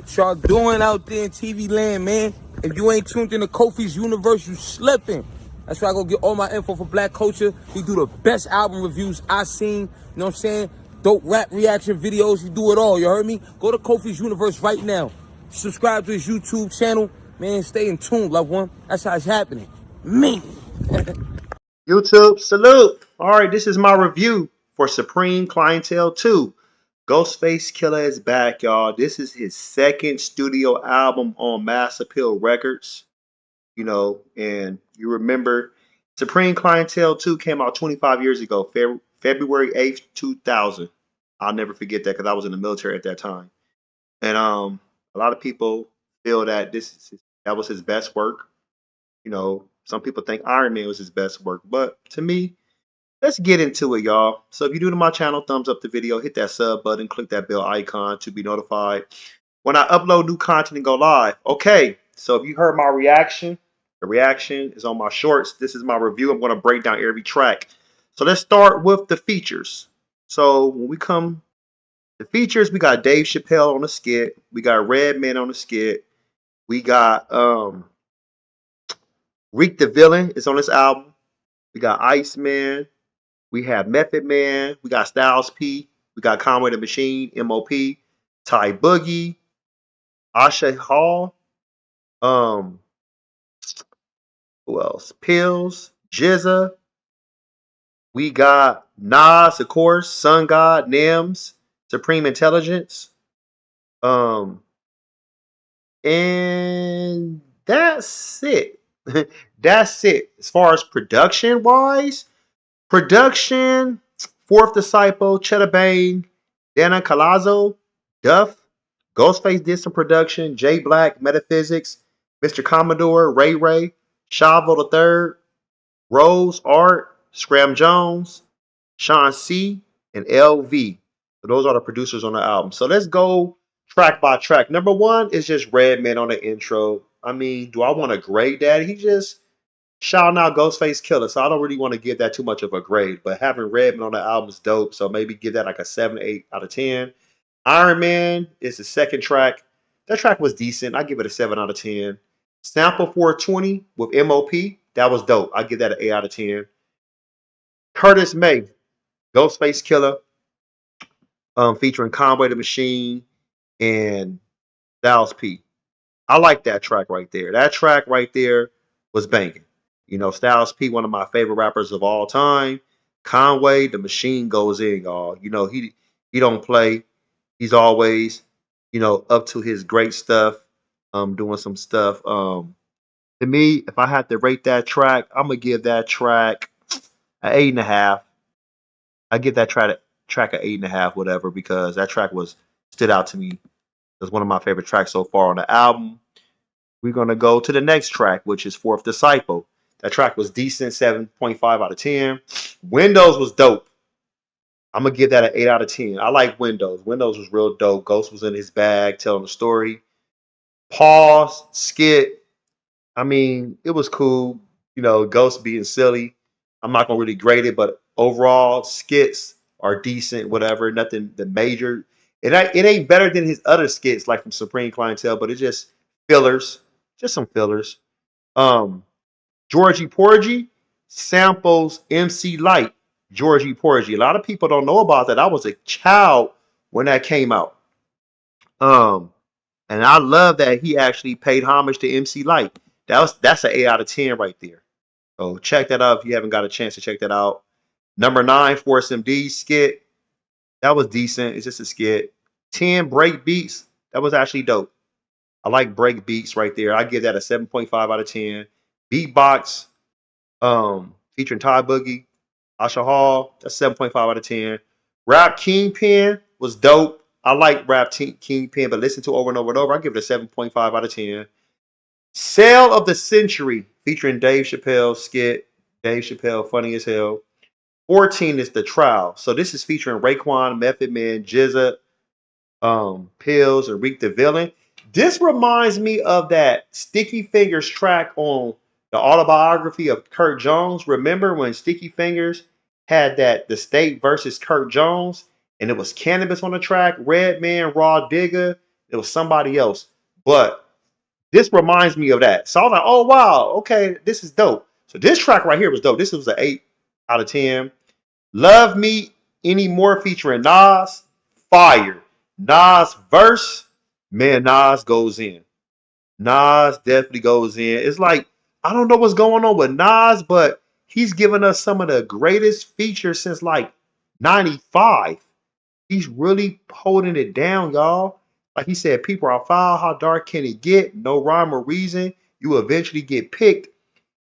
What y'all doing out there in TV land, man? If you ain't tuned into Kofi's universe, you slipping. That's why I go get all my info for black culture. He do the best album reviews I seen. You know what I'm saying? Dope rap reaction videos. He do it all. You heard me? Go to Kofi's universe right now. Subscribe to his YouTube channel. Man, stay in tune, loved one. That's how it's happening. Me. YouTube, salute. All right, this is my review for Supreme Clientele 2. Ghostface Killah is back, y'all. This is his second studio album on Mass Appeal Records. You know, and you remember Supreme Clientele 2 came out 25 years ago, February 8th, 2000. I'll never forget that because I was in the military at that time. And a lot of people feel that that was his best work. You know, some people think Iron Man was his best work, but to me, let's get into it, y'all. So if you're new to my channel, thumbs up the video, hit that sub button, click that bell icon to be notified when I upload new content and go live. Okay, so if you heard my reaction, the reaction is on my shorts. This is my review. I'm going to break down every track. So let's start with the features. So when we come the features, we got Dave Chappelle on the skit. We got Redman on the skit. We got Reek the Villain is on this album. We got Iceman. We have Method Man. We got Styles P. We got Conway the Machine, M.O.P. Ty Boogie. Asha Hall. Who else? Pills. Jizza. We got Nas, of course. Sun God. Nims. Supreme Intelligence. And that's it. That's it. As far as production wise, Fourth Disciple, Cheddar Bang, Dana Calazzo, Duff, Ghostface did some production, J Black, Metaphysics, Mr. Commodore, Ray Ray, Shavo the Third, Rose Art, Scram Jones, Sean C, and LV. So those are the producers on the album. So let's go track by track. Number one is just Redman on the intro. I mean, do I want to grade that? He just shouting out Ghostface Killah, so I don't really want to give that too much of a grade. But having Redman on the album is dope, so maybe give that like a 7, 8 out of 10. Iron Man is the second track. That track was decent. I give it a 7 out of 10. Sample 420 with M.O.P. That was dope. I give that an 8 out of 10. Curtis May, Ghostface Killah, featuring Conway the Machine and Styles P. I like that track right there. That track right there was banging. You know, Styles P, one of my favorite rappers of all time. Conway, the machine goes in, y'all. You know, he don't play. He's always, you know, up to his great stuff, doing some stuff. To me, if I had to rate that track, I'm gonna give that track an 8.5. I give that track an 8.5, whatever, because that track stood out to me as one of my favorite tracks so far on the album. We're gonna go to the next track, which is Fourth Disciple. That track was decent, 7.5 out of 10. Windows was dope. I'm gonna give that an 8 out of 10. I like Windows. Windows was real dope. Ghost was in his bag telling the story. Pause, skit. I mean, it was cool. You know, Ghost being silly. I'm not gonna really grade it, but overall, skits are decent, whatever. Nothing the major. It ain't better than his other skits, like from Supreme Clientele, but it's just fillers. Just some fillers. Georgie Porgy samples MC Light. Georgie Porgy. A lot of people don't know about that. I was a child when that came out. And I love that he actually paid homage to MC Light. That's an 8 out of 10 right there. So check that out if you haven't got a chance to check that out. Number 9, Force MD skit. That was decent. It's just a skit. 10, Break Beats. That was actually dope. I like Break Beats right there. I give that a 7.5 out of 10. Beatbox, featuring Ty Boogie, Asha Hall. That's 7.5 out of 10. Rap Kingpin was dope. I like Rap Kingpin, but listen to it over and over and over. I give it a 7.5 out of 10. Sale of the Century, featuring Dave Chappelle skit. Dave Chappelle, funny as hell. 14 is The Trial. So this is featuring Raekwon, Method Man, Jizza, Pills, and Reek the Villain. This reminds me of that Sticky Fingers track on the autobiography of Kurt Jones. Remember when Sticky Fingers had The State versus Kurt Jones, and it was Cannabis on the track, Redman, Raw Digger, It was somebody else. But this reminds me of that. So I was like, oh wow, okay, this is dope. So this track right here was dope. This was an 8 out of 10. Love Me Anymore featuring Nas, fire. Nas verse, man, Nas goes in. Nas definitely goes in. It's like, I don't know what's going on with Nas, but he's given us some of the greatest features since like 95. He's really holding it down, y'all. Like he said, people are foul. How dark can it get? No rhyme or reason. You eventually get picked.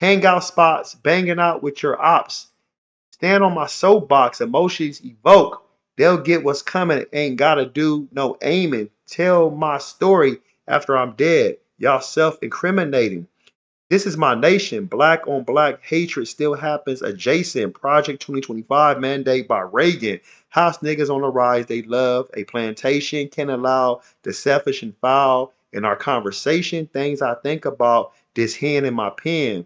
Hangout spots, banging out with your ops. Stand on my soapbox, emotions evoke. They'll get what's coming, ain't gotta do no aiming. Tell my story after I'm dead. Y'all self incriminating. This is my nation. Black on black hatred still happens adjacent. Project 2025 mandate by Reagan. House niggas on the rise. They love a plantation. Can't allow the selfish and foul in our conversation. Things I think about. This hand in my pen.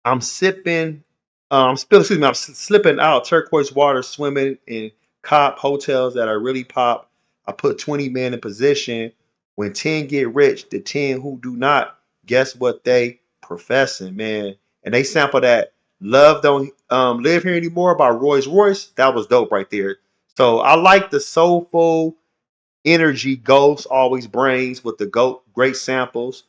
I'm sipping, excuse me, I'm slipping out turquoise water, swimming in cop hotels that are really pop. I put 20 men in position. When 10 get rich, the 10 who do not, guess what they professing, man. And they sample that Love Don't Live Here Anymore by Royce Royce. That was dope right there. So I like the soulful energy Ghost always brings with the great samples.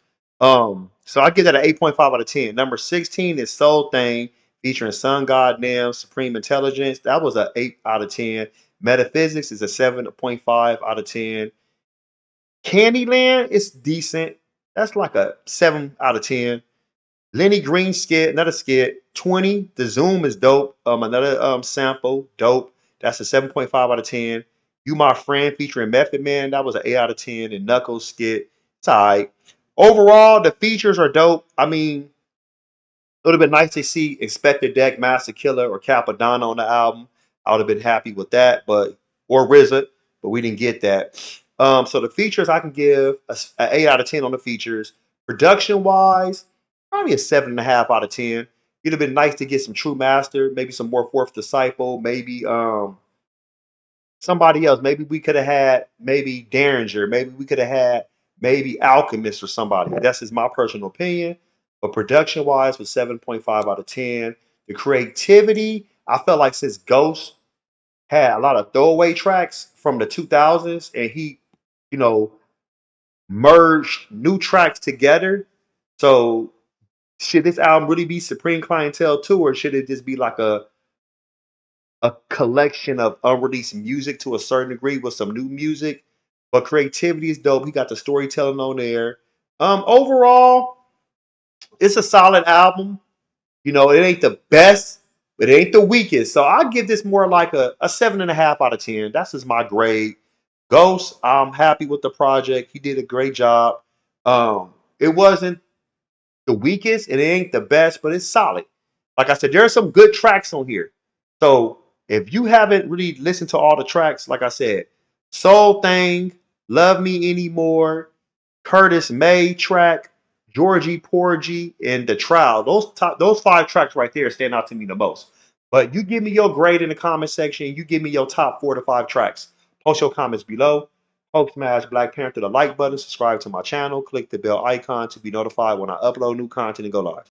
So I give that an 8.5 out of 10. Number 16 is Soul Thing featuring Sun God Nam, Supreme Intelligence. That was an 8 out of 10. Metaphysics is a 7.5 out of 10. Candyland is decent. That's like a 7 out of 10. Lenny Green skit, another skit. 20, The Zoom is dope. Another sample, dope. That's a 7.5 out of 10. You My Friend featuring Method Man, that was an 8 out of 10. And Knuckles skit, it's alright. Overall, the features are dope. I mean, it would have been nice to see Inspector Deck, Master Killer, or Capadonna on the album. I would have been happy with that, but or RZA, but we didn't get that. So the features I can give an 8 out of 10 on the features. Production wise, probably a 7.5 out of 10. It'd have been nice to get some True Master, maybe some more Fourth Disciple, maybe somebody else. Maybe we could have had maybe Derringer. Maybe we could have had maybe Alchemist or somebody. That's just my personal opinion. But production wise, was 7.5 out of 10. The creativity, I felt like since Ghost had a lot of throwaway tracks from the 2000s and he, you know, merged new tracks together. So should this album really be Supreme Clientele 2 or should it just be like a collection of unreleased music to a certain degree with some new music? But creativity is dope. He got the storytelling on there. Overall, it's a solid album. You know, it ain't the best, but it ain't the weakest. So I give this more like a 7.5 out of 10. That's just my grade. Ghost, I'm happy with the project. He did a great job. It wasn't the weakest, and it ain't the best, but it's solid. Like I said, there are some good tracks on here. So if you haven't really listened to all the tracks, like I said, Soul Thing, Love Me Anymore, Curtis May track, Georgie Porgy, and The Trial. Those 5 tracks right there stand out to me the most. But you give me your grade in the comment section. You give me your top 4 to 5 tracks. Post your comments below. Hope smash Black Panther the like button, subscribe to my channel, click the bell icon to be notified when I upload new content and go live.